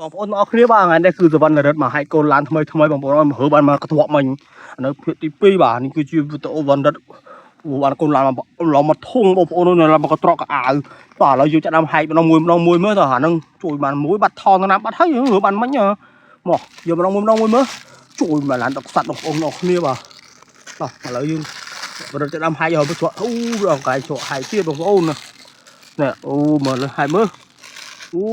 បងប្អូនអរគ្នាបាទថ្ងៃនេះគឺសវណ្ណរិទ្ធមកហើយកូនឡានថ្មីបងប្អូនមើលបានមកកន្ទក់មិញនៅភាគទី2បាទនេះគឺជាវីដេអូវណ្ណរិទ្ធបានកូនឡានឡងមកធុងបងប្អូននៅឡានមកកន្ត្រកអាវបាទឥឡូវយើងចាក់ដើមហែកម្ដងមួយមើលតើអានឹងជួយបានមួយបាត់ថនណាបាត់ហើយមើលបានមិញមកយកម្ដងមួយមើលជួយមកឡានដឹកសัตว์បងប្អូនអរគ្នាបាទឥឡូវយើងរត់ចាក់ដើមហែកហើយទៅអូរកកាយជក់ហែកទៀតបងប្អូននេះអូមើលហែកមើលអូ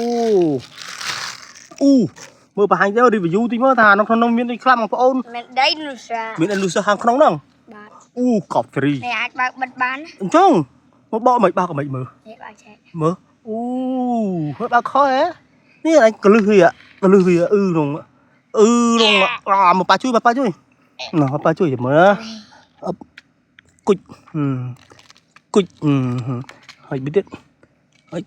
មើលបង្ហាញទៅ review តិចមើលថានៅក្នុងមានអីខ្លះបងប្អូនមានដីនុសាមានអីនុសាខាងក្នុងហ្នឹងបាទអូកប់ហ្វ្រីនេះអាចបើកបិទបានអញ្ចឹងមកបកមិនបើកមិនមើលនេះបើកឆែកមើលអូមើលបើកខហ៎នេះអញកលឹះវាក្នុងមកប៉ាជួយណាប៉ាជួយមើលគុជហើយបិទទៀតមក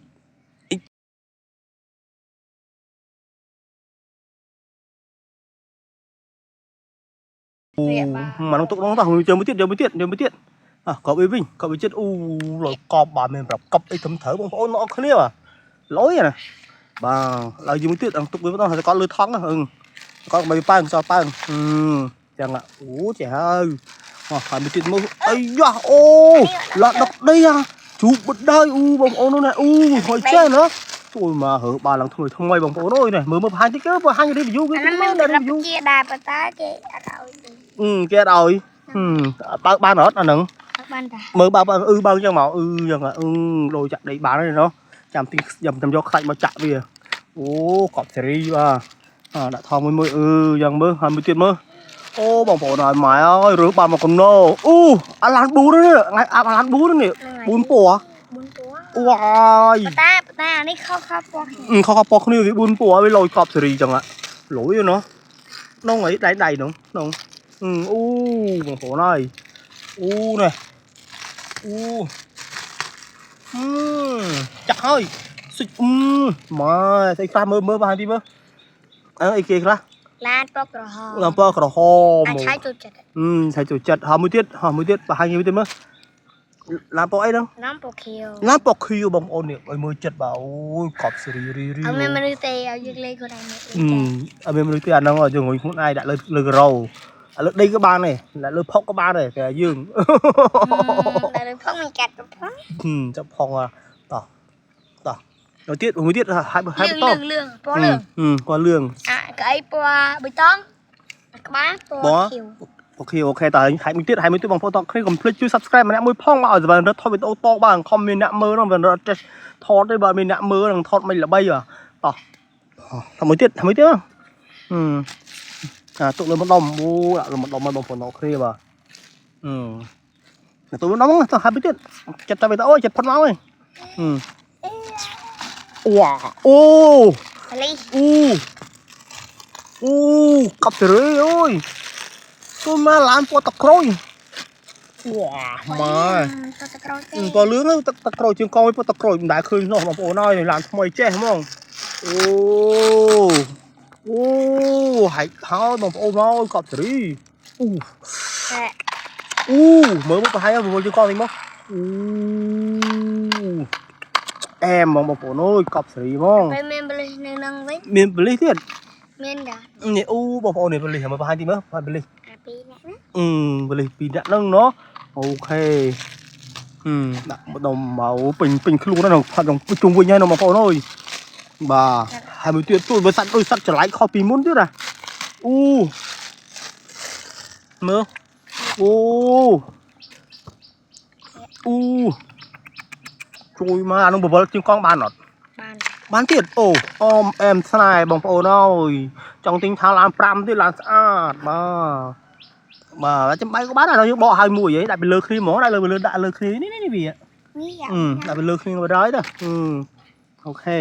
ក្នុងទុកនោះតោះយកមួយទៀតក៏វិញចិត្តអូលកប់បាទមានប្រាប់កប់អីត្រឹមត្រូវបងប្អូនអរគ្នាបាទលយណាបាទឡើយជាមួយទៀតអង្គទុកវាទៅហើយគាត់លឺថងគាត់មិនប៉ើងសល់ប៉ើងចឹងអូចេះហើយហើយមួយទៀតមើលអីយ៉ាអូឡត់ដឹកដីជូបបិទដែរអូបងប្អូននោះណាអូហើយចេះណាជួយមកហើបានឡើងថ្មីបងប្អូនអើយនេះមើលបង្ហាញតិចគេបង្ហាញ review គេមើល review ជាដែរប៉ុន្តែគេអត់ឲ្យគេអត់ឲ្យបើកបានអត់អាហ្នឹងបានតាមើលបើបើចឹងមកចឹងដូចចាក់ដីបានហើយណោះចាំទីខ្ញុំយកខ្សាច់មកចាក់វាអូកប់សេរីបាទដាក់ថងមួយយ៉ាងមើលហើយមួយទៀតមើលអូបងប្អូនឲ្យម៉ែអើយរើសបានមកកណូអូអាឡានប៊ូនេះថ្ងៃអាឡានប៊ូនេះ4ពណ៌វ៉ាយតែអានេះខុសពណ៌គ្នាវា4ពណ៌វាលយកប់សេរីចឹងលយណោះក្នុងអីដៃនោះក្នុងអូបងប្អូនអើយអូនេះចាក់ហើយសុចម៉ែស្អីខ្លះមើលបានទីមើលអីគេខ្លះឡានពណ៌ក្រហមអាចឆាយចូលចិត្តឆាយចូលចិត្តហើយមួយទៀតបង្ហាញទៅមើលឡានពណ៌អីហ្នឹងឡានពណ៌ខៀវបងប្អូននេះឲ្យមើលចិត្តបាទអូយកប់សេរីរីអត់មានមនុស្សទេឲ្យយើងលេងខ្លួនឯងអត់មានមនុស្សទេអាហ្នឹងយើងងុយខ្លួនឯងដាក់លើការ៉ូលើដីក៏បានដែរលើផុកក៏បានដែរតែយើងលើផុកមិនកាត់ទៅផងចាប់ផងតោះមួយទៀតហើយបន្តលឿងពណ៌លឿងក្អីពណ៌បៃតងក្បាលពណ៌ខៀវអូខេតើហើយមួយទៀតបងប្អូនតគ្នាកុំភ្លេចជួយ subscribe ម្នាក់មួយផងមកឲ្យសវណ្ណរិទ្ធថតវីដេអូតបបានខំមានអ្នកមើលហ្នឹងវារត់ថតទេបើមានអ្នកមើលនឹងថតមិនល្បីតោះមួយទៀតទុកលើម្ដុំអូដាក់លើម្ដុំមកបងប្អូនអរគ្នាបាទទុកម្ដុំទៅហើយទៀតចិត្តតែវីដេអូចិត្តផុតមកហើយវ៉ាអូកប់សេរីអើយtôi mà làm po tắc rồi wow mà po lưỡng tắc rồi trường coi po tắc rồi đã khơi nó mà po nói làm mày che không hãy tháo mà po nói cọp gì mới một hai vừa chưa con gì mất em mà po nói cọp gì không miền bali thiệt miền đó nèបងប្អូននេះបលិសមកបង្ហាញទីមើលបលិសបលិសពីរដាក់ហ្នឹងเนาะអូខេដាក់ម្ដុំមកពេញខ្លួនហ្នឹងផាត់ជុំវិញហើយបងប្អូនអើយបាទហើយមួយទៀតទូលបើសัตว์ដូចសัตว์ច្រឡៃខុសពីមុនទៀតមើលជួយមកអានឹងបវលជាងកង់បានអត់បានទៀតអូអមអែមស្នេហ៍បងប្អូនអើយចង់ទិញថាឡាន5ទៀតឡានស្អាតបាទចាំបាយក៏បានដល់យើងបកឲ្យមួយហីដាក់ពីលើគ្នាហ្មងដាក់លើគ្នានេះវាដាក់ពីលើគ្នាបណ្ដោយទៅអូខេ